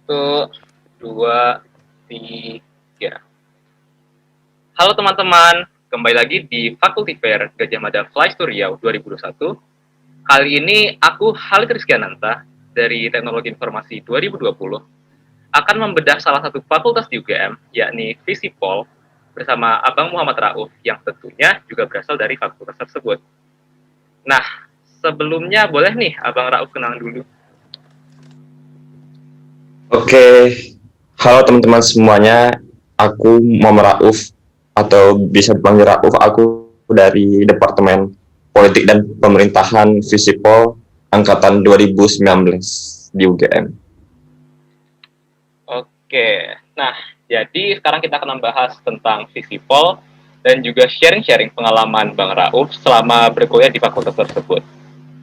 Satu, dua, tiga. Halo teman-teman, kembali lagi di Fakulty Fair Gajah Mada Fly to Riau 2021. Kali ini aku Halid Rizkyananta dari Teknologi Informasi 2020 akan membedah salah satu fakultas di UGM, yakni Visipol, bersama Abang Muhammad Rauf yang tentunya juga berasal dari fakultas tersebut. Nah, sebelumnya boleh nih Abang Rauf kenalan dulu. Oke, halo teman-teman semuanya. Aku Muhammad Rauf atau bisa dipanggil Rauf. Aku dari Departemen Politik dan Pemerintahan Visipol angkatan 2019 di UGM. Oke, nah jadi sekarang kita akan membahas tentang Visipol dan juga sharing-sharing pengalaman Bang Rauf selama berkuliah di fakultas tersebut.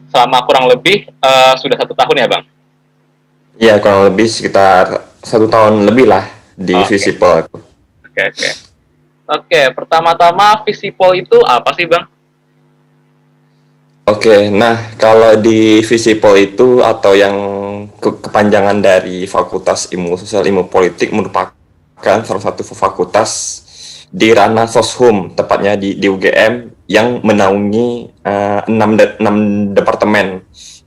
Selama kurang lebih sudah 1 tahun ya Bang? Ya, kurang lebih sekitar 1 tahun lebih lah di Oke, Visipol. oke. Oke, pertama-tama Visipol itu apa sih Bang? Oke, nah kalau di Visipol itu atau yang kepanjangan dari Fakultas Ilmu Sosial Ilmu Politik merupakan salah satu fakultas di ranah Soshum, tepatnya di UGM yang menaungi 6 departemen.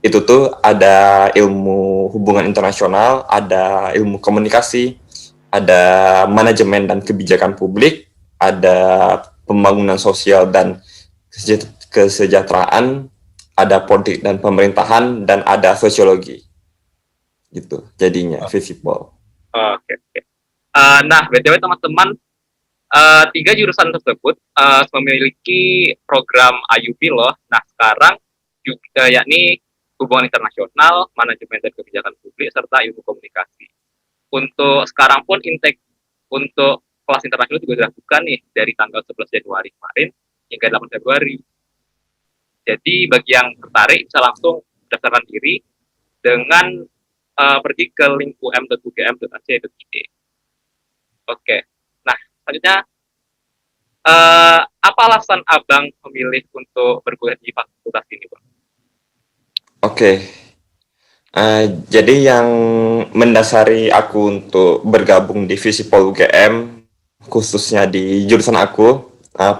Itu tuh ada ilmu hubungan internasional, ada ilmu komunikasi, ada manajemen dan kebijakan publik, ada pembangunan sosial dan kesejahteraan, ada politik dan pemerintahan, dan ada sosiologi. Gitu jadinya Visipol. Oke. Nah, BTW teman-teman, tiga jurusan tersebut memiliki program IUP loh. Nah, sekarang juga yakni hubungan internasional, manajemen dan kebijakan publik, serta ilmu komunikasi. Untuk sekarang pun intake untuk kelas internasional juga sudah buka nih dari tanggal 11 Januari kemarin hingga 8 Februari. Jadi bagi yang tertarik bisa langsung daftarkan diri dengan pergi ke link um.ugm.ac.id. Oke. Nah, selanjutnya apa alasan Abang memilih untuk berkuliah di fakultas ini, Bang? Oke, jadi yang mendasari aku untuk bergabung di Visipol UGM, khususnya di jurusan aku,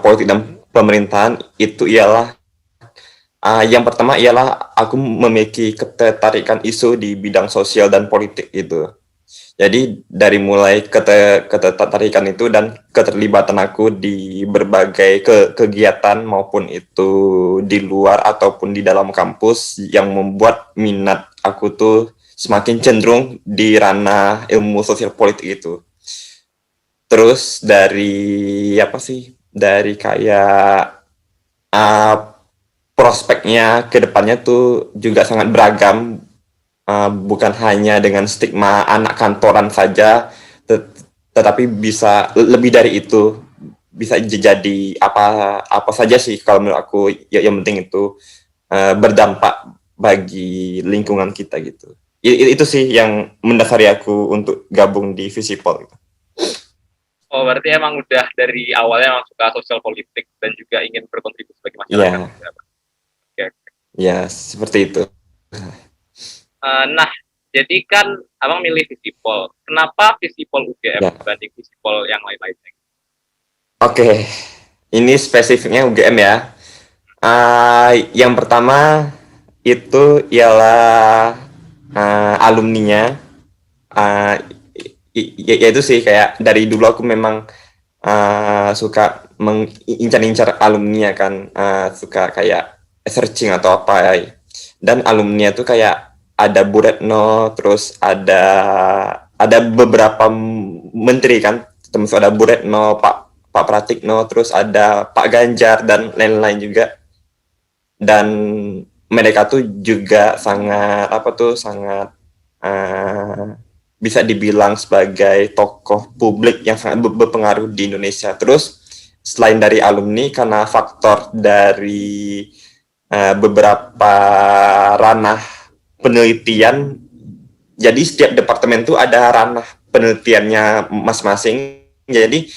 politik dan pemerintahan, itu ialah yang pertama ialah aku memiliki ketertarikan isu di bidang sosial dan politik itu. Jadi dari mulai ketertarikan itu dan keterlibatan aku di berbagai kegiatan maupun itu di luar ataupun di dalam kampus yang membuat minat aku tuh semakin cenderung di ranah ilmu sosial politik itu. Terus dari apa sih? Dari kayak uh, prospeknya ke depannya tuh juga sangat beragam, bukan hanya dengan stigma anak kantoran saja, tetapi bisa lebih dari itu, bisa jadi apa saja sih kalau menurut aku. Ya, yang penting itu berdampak bagi lingkungan kita gitu. Itu sih yang mendasari aku untuk gabung di Visipol gitu. Oh, berarti emang udah dari awalnya emang suka sosial politik dan juga ingin berkontribusi bagi masyarakat. Iya, Oke. ya seperti itu. Nah, jadi kan Abang milih Visipol. Kenapa Visipol UGM Ya, dibanding Visipol yang lain-lainnya? oke. Ini spesifiknya UGM ya. Yang pertama itu ialah alumninya. Uh, ya itu sih, kayak dari dulu aku memang suka mengincar-incar alumni kan, suka kayak searching atau apa ya. Dan alumni tuh kayak ada Bu Retno, terus ada beberapa menteri kan, termasuk ada Bu Retno, Pak Pak Pratikno, terus ada Pak Ganjar dan lain-lain juga. Dan mereka tuh juga sangat apa tuh sangat uh, bisa dibilang sebagai tokoh publik yang sangat berpengaruh di Indonesia. Terus selain dari alumni, karena faktor dari beberapa ranah penelitian, jadi setiap departemen tuh ada ranah penelitiannya masing-masing. Jadi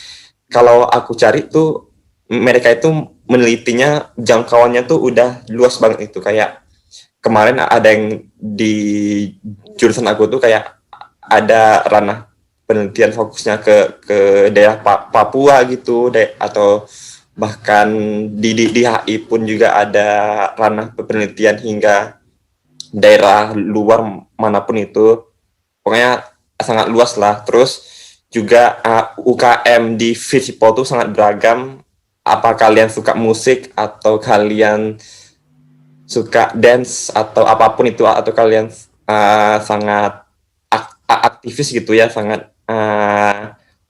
kalau aku cari tuh mereka itu menelitinya jangkauannya tuh udah luas banget itu. Kayak kemarin ada yang di jurusan aku tuh kayak ada ranah penelitian fokusnya ke daerah Papua gitu, atau bahkan di HI pun juga ada ranah penelitian hingga daerah luar manapun itu. Pokoknya sangat luas lah. Terus juga UKM di Visipol tuh sangat beragam. Apa kalian suka musik atau kalian suka dance atau apapun itu, atau kalian sangat aktivis gitu ya, sangat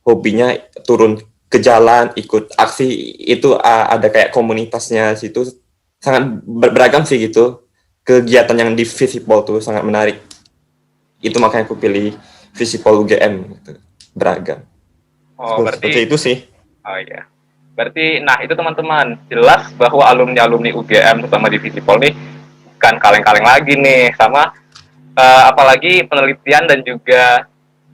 hobinya turun ke jalan ikut aksi, itu ada kayak komunitasnya situ, sangat beragam sih gitu. Kegiatan yang di Visipol tuh sangat menarik, itu makanya aku pilih Visipol UGM gitu. Beragam Oh, seperti berarti itu sih. oh iya. Berarti nah itu teman-teman, jelas bahwa alumni-alumni UGM terutama di Visipol nih bukan kaleng-kaleng lagi nih sama apalagi penelitian dan juga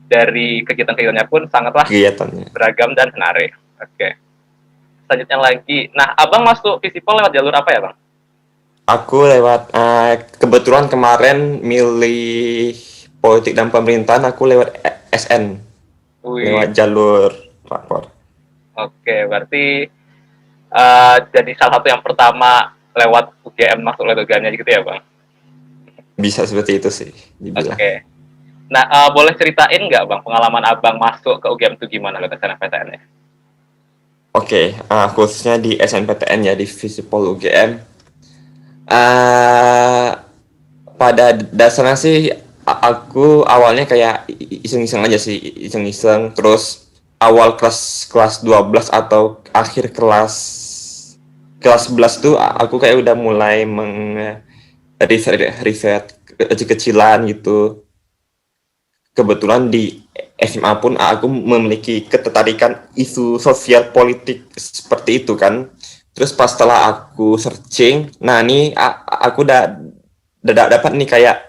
dari kegiatan-kegiatannya pun sangatlah Kegiatannya beragam dan menarik. Oke. Selanjutnya lagi. Nah, Abang masuk Visipol lewat jalur apa ya, Bang? aku lewat kebetulan kemarin milih politik dan pemerintahan, aku lewat SN, Wih, lewat jalur rapor. oke. Berarti jadi salah satu yang pertama lewat UGM masuk lewat UGM-nya gitu ya, Bang? Bisa seperti itu sih dibilang. Oke. Nah, boleh ceritain nggak, Bang, pengalaman Abang masuk ke UGM itu gimana lewat SNMPTN-nya? Oke, khususnya di SNPTN ya, di Visipol UGM. Uh, pada dasarnya sih aku awalnya kayak iseng-iseng aja sih, iseng-iseng. Terus awal kelas kelas 12 atau akhir kelas kelas 11 tuh aku kayak udah mulai riset riset kecil-kecilan gitu. Kebetulan di SMA pun aku memiliki ketertarikan isu sosial politik seperti itu kan. Terus pas setelah aku searching, nah ini aku udah dapat nih kayak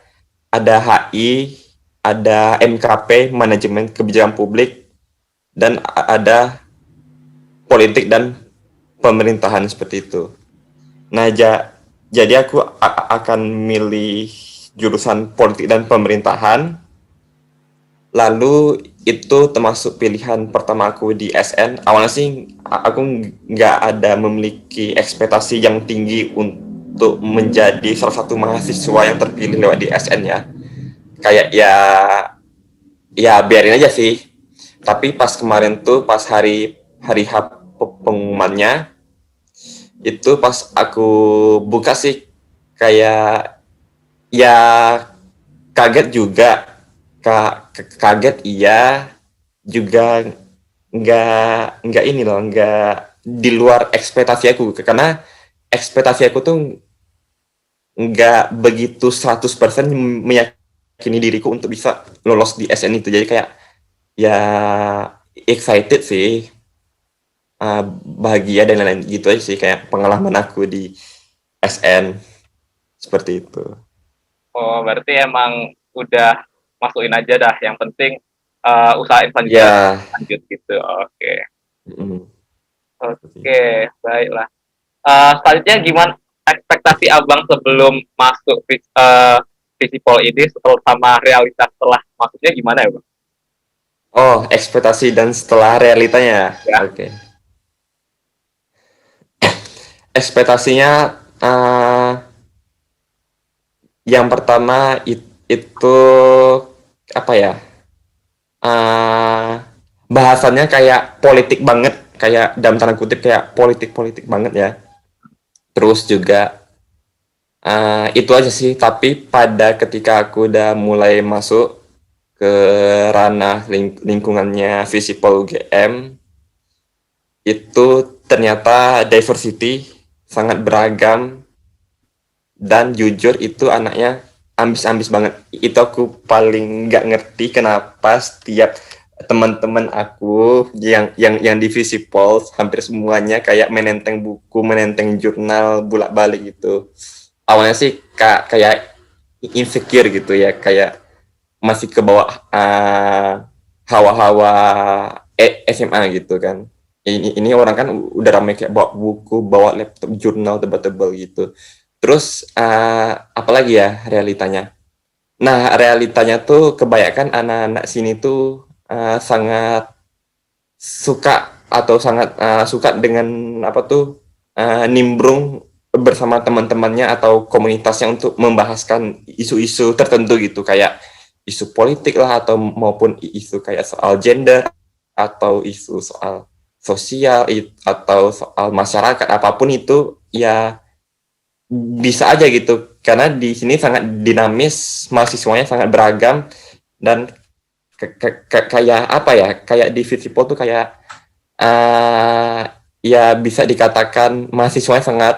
ada HI, ada MKP, manajemen kebijakan publik, dan ada politik dan pemerintahan seperti itu. Nah, jadi aku akan milih jurusan politik dan pemerintahan. Lalu itu termasuk pilihan pertama aku di SN. Awalnya sih aku nggak ada memiliki ekspektasi yang tinggi untuk menjadi salah satu mahasiswa yang terpilih lewat di SN ya. Kayak ya biarin aja sih. Tapi pas kemarin tuh pas hari hari H pengumumannya, itu pas aku buka sih kayak ya kaget juga. Kaget iya, juga nggak ini loh, nggak di luar ekspektasi aku, karena ekspektasi aku tuh nggak begitu 100% meyakini diriku untuk bisa lolos di SN itu. Jadi kayak ya excited sih, bahagia dan lain-lain gitu aja sih, kayak pengalaman aku di SN seperti itu. Oh, berarti emang udah masukin aja dah. Yang penting usahain selanjutnya Ya. lanjut gitu. Oke. mm, Oke, baiklah. Selanjutnya gimana ekspektasi Abang sebelum masuk Visipol ini sama realitas setelah masuknya gimana ya, Bang? Oh, ekspektasi dan setelah realitanya. Ya. Oke. Ekspektasinya yang pertama itu apa ya? Uh, Bahasannya kayak politik banget, kayak dalam tanda kutip kayak politik-politik banget ya. Terus juga itu aja sih. Tapi pada ketika aku udah mulai masuk ke ranah lingkungannya Visipol UGM, itu ternyata diversity sangat beragam, dan jujur itu anaknya ambis-ambis banget. Itu aku paling nggak ngerti kenapa setiap teman-teman aku yang di Visipol hampir semuanya kayak menenteng buku, menenteng jurnal bolak-balik gitu. Awalnya sih kayak insecure gitu ya, kayak masih ke bawah hawa-hawa SMA gitu kan. Ini orang kan udah ramai kayak bawa buku, bawa laptop, jurnal tebal-tebal gitu. Terus apalagi ya realitanya? Nah, realitanya tuh kebanyakan anak-anak sini tuh sangat suka atau sangat suka dengan apa tuh nimbrung bersama teman-temannya atau komunitasnya untuk membahaskan isu-isu tertentu gitu kayak isu politik lah atau maupun isu kayak soal gender atau isu soal sosial atau soal masyarakat apapun itu ya bisa aja gitu karena di sini sangat dinamis mahasiswanya sangat beragam dan kayak apa ya kayak di Visipol tuh kayak uh, ya bisa dikatakan mahasiswanya sangat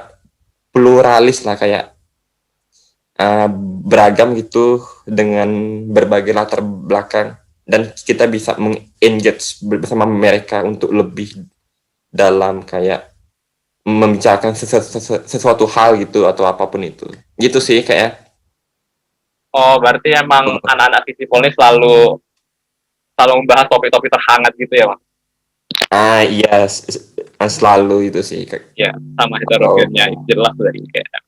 pluralis lah kayak beragam gitu dengan berbagai latar belakang dan kita bisa mengengage bersama mereka untuk lebih dalam kayak membicarakan sesuatu hal gitu atau apapun itu gitu sih kayak Oh, berarti emang anak-anak Visipol ini selalu selalu membahas topik-topik terhangat gitu ya, Bang? iya selalu itu sih Ya, sama kalau heterogennya jelas dari kayak.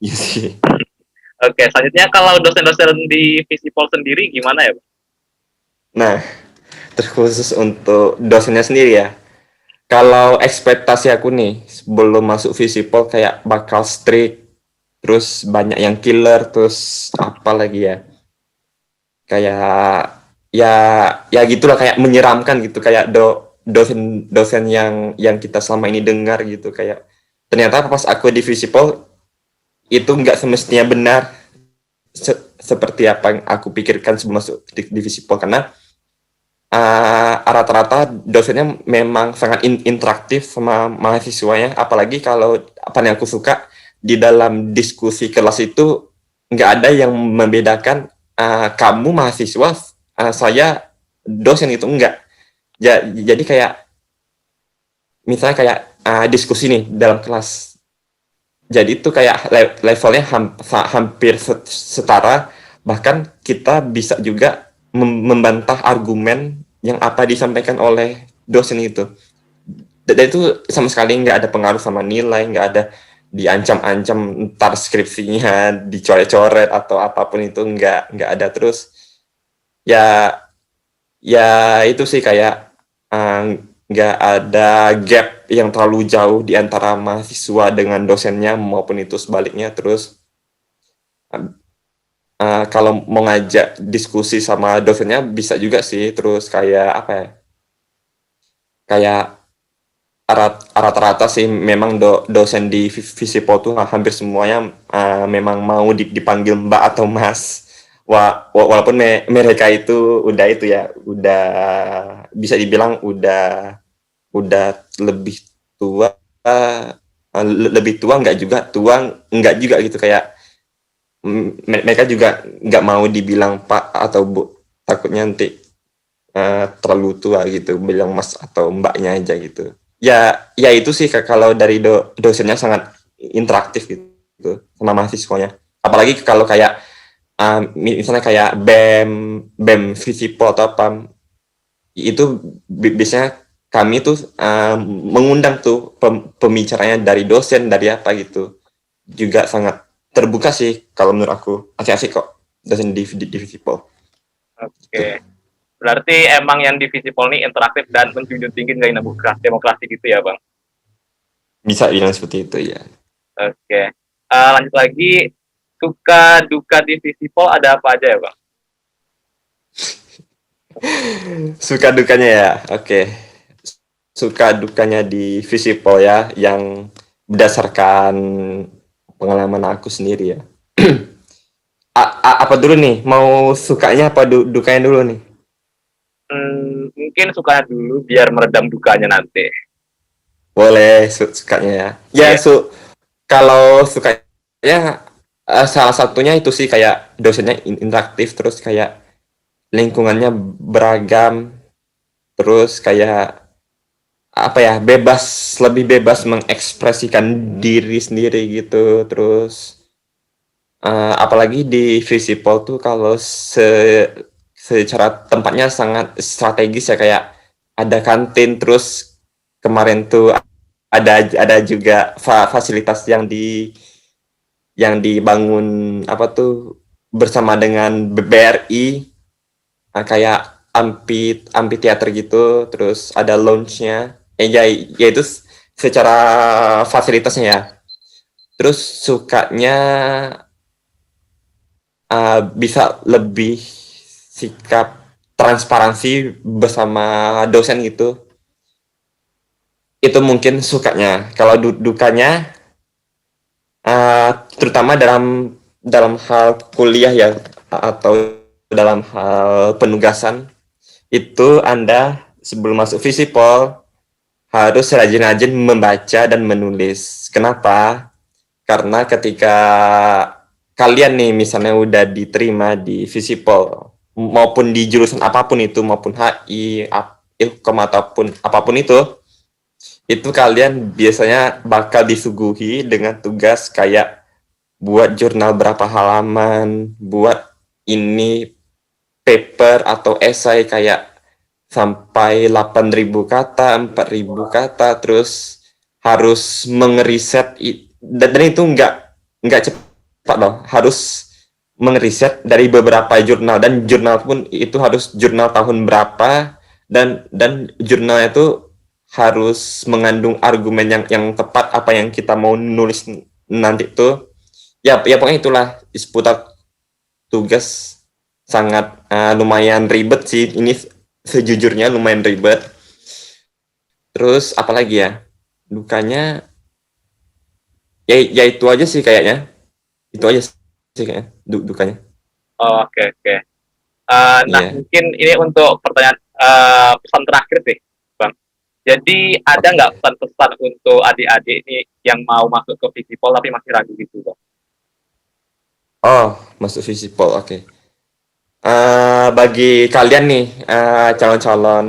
iya sih. Oke, selanjutnya kalau dosen-dosen di Visipol sendiri gimana ya, Bang? Nah, terkhusus untuk dosennya sendiri ya. Kalau ekspektasi aku nih sebelum masuk Visipol kayak bakal strict, terus banyak yang killer, terus apa lagi ya? Kayak ya ya gitulah kayak menyeramkan gitu kayak dosen-dosen yang kita selama ini dengar gitu kayak ternyata pas aku di Visipol itu nggak semestinya benar seperti apa yang aku pikirkan sebelum masuk di Visipol karena rata-rata dosennya memang sangat interaktif sama mahasiswanya apalagi kalau apa yang aku suka di dalam diskusi kelas itu nggak ada yang membedakan kamu mahasiswa saya dosen itu enggak jadi kayak misalnya kayak diskusi nih dalam kelas jadi itu kayak levelnya hampir setara bahkan kita bisa juga membantah argumen yang apa disampaikan oleh dosen itu dan itu sama sekali nggak ada pengaruh sama nilai nggak ada diancam-ancam ntar skripsinya dicoret-coret atau apapun itu nggak ada terus ya ya itu sih kayak nggak ada gap yang terlalu jauh di antara mahasiswa dengan dosennya maupun itu sebaliknya terus kalau mau ngajak diskusi sama dosennya bisa juga sih terus kayak apa ya kayak rata-rata sih memang dosen di Visipol tuh hampir semuanya memang mau dipanggil Mbak atau Mas. Walaupun mereka itu udah itu ya, udah bisa dibilang udah lebih tua, lebih tua nggak juga gitu kayak mereka juga nggak mau dibilang Pak atau Bu takutnya nanti terlalu tua gitu bilang Mas atau Mbaknya aja gitu ya itu sih kalau dari dosennya sangat interaktif gitu sama mahasiswanya apalagi kalau kayak misalnya kayak BEM Visipol atau apa itu biasanya kami tuh mengundang tuh pembicaranya dari dosen dari apa gitu juga sangat terbuka sih kalau menurut aku asik-asik kok dosen di Visipol. Oke. Berarti emang yang di Visipol ini interaktif dan menjunjung tinggi nilai demokrasi gitu ya, Bang? Bisa bilang seperti itu ya. Oke. Lanjut lagi, suka duka di Visipol ada apa aja ya, Bang? Suka dukanya ya, oke. Suka dukanya di Visipol ya, yang berdasarkan pengalaman aku sendiri ya. Apa dulu nih? Mau sukanya apa dukanya dulu nih? Mungkin sukanya dulu biar meredam dukanya nanti. Boleh sukanya ya. Ya, Iya. kalau sukanya salah satunya itu sih kayak dosennya interaktif terus kayak lingkungannya beragam terus kayak apa ya lebih bebas mengekspresikan diri sendiri gitu terus apalagi di Visipol tuh kalau secara tempatnya sangat strategis ya kayak ada kantin terus kemarin tuh ada juga fasilitas yang dibangun apa tuh bersama dengan BRI, kayak amphitheater gitu, terus ada lounge-nya. Ya itu secara fasilitasnya ya. Terus sukanya bisa lebih sikap transparansi bersama dosen gitu. Itu mungkin sukanya. Kalau dukanya, terutama dalam hal kuliah ya, atau dalam hal penugasan, itu Anda sebelum masuk Visipol harus rajin-rajin membaca dan menulis. Kenapa? Karena ketika kalian nih misalnya udah diterima di Visipol maupun di jurusan apapun itu, maupun HI, Ilkom ataupun apapun itu kalian biasanya bakal disuguhi dengan tugas kayak buat jurnal berapa halaman, buat ini paper atau esai kayak sampai 8.000 kata, 4.000 kata, terus harus mengeriset dan itu nggak cepat loh, harus mengeriset dari beberapa jurnal, dan jurnal pun itu harus jurnal tahun berapa, dan jurnal itu harus mengandung argumen yang tepat apa yang kita mau nulis nanti itu. Ya pokoknya itulah seputar tugas sangat lumayan ribet sih ini, sejujurnya lumayan ribet. Terus apalagi ya, dukanya ya itu aja sih kayaknya, itu aja sih kayaknya dukanya. Oh, oke, oke. Nah, Iya. mungkin ini untuk pertanyaan pesan terakhir sih, Bang. Jadi ada Oke. nggak pesan-pesan untuk adik-adik ini yang mau masuk ke Visipol tapi masih ragu gitu, Bang? Oh, masuk Visipol, oke. Bagi kalian nih, calon-calon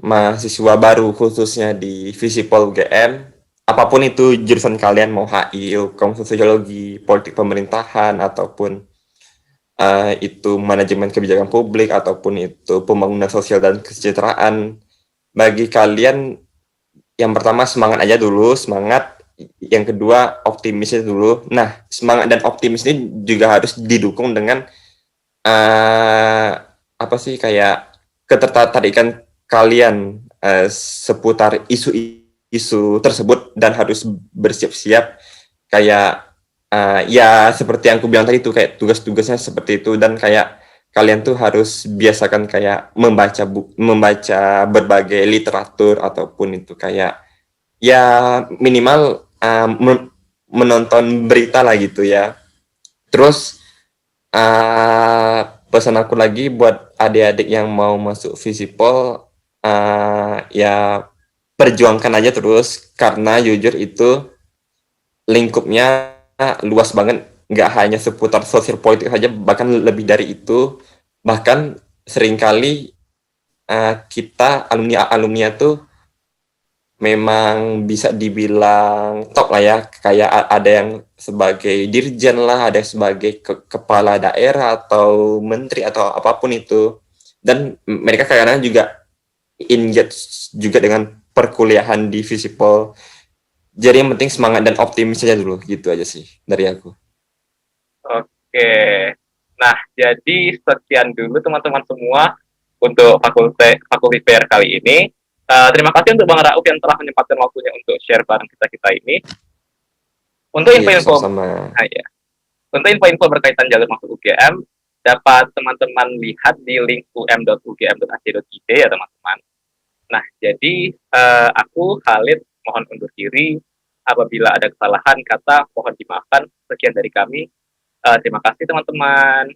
mahasiswa baru khususnya di Visipol UGM, apapun itu jurusan kalian, mau HI, Ilkom Sosiologi, Politik Pemerintahan, ataupun itu manajemen kebijakan publik, ataupun itu pembangunan sosial dan kesejahteraan, bagi kalian yang pertama semangat aja dulu, semangat. Yang kedua optimisnya dulu. Nah, semangat dan optimis ini juga harus didukung dengan apa sih, kayak ketertarikan kalian seputar isu-isu tersebut, dan harus bersiap-siap kayak ya seperti yang aku bilang tadi itu, kayak tugas-tugasnya seperti itu, dan kayak kalian tuh harus biasakan kayak membaca berbagai literatur, ataupun itu kayak ya minimal menonton berita lah gitu ya. Terus pesan aku lagi buat adik-adik yang mau masuk Visipol, ya perjuangkan aja terus, karena jujur itu lingkupnya luas banget, nggak hanya seputar sosial politik saja, bahkan lebih dari itu. Bahkan seringkali kita alumni tuh memang bisa dibilang top lah ya, kayak ada yang sebagai dirjen lah, ada yang sebagai kepala daerah atau menteri atau apapun itu, dan mereka kadang juga engage juga dengan perkuliahan di Visipol. Jadi yang penting semangat dan optimis aja dulu, gitu aja sih dari aku. Oke. Nah, jadi sekian dulu teman-teman semua untuk fakulti PR kali ini. Terima kasih untuk Bang Rauf yang telah menyempatkan waktunya untuk share bareng kita ini. Untuk Iya, info-info, sama-sama. ya. Untuk info-info berkaitan jalur masuk UGM, dapat teman-teman lihat di link um.ugm.ac.id ya teman-teman. Nah, jadi aku Khalid mohon undur diri. Apabila ada kesalahan kata, mohon dimaafkan. Sekian dari kami. Terima kasih teman-teman.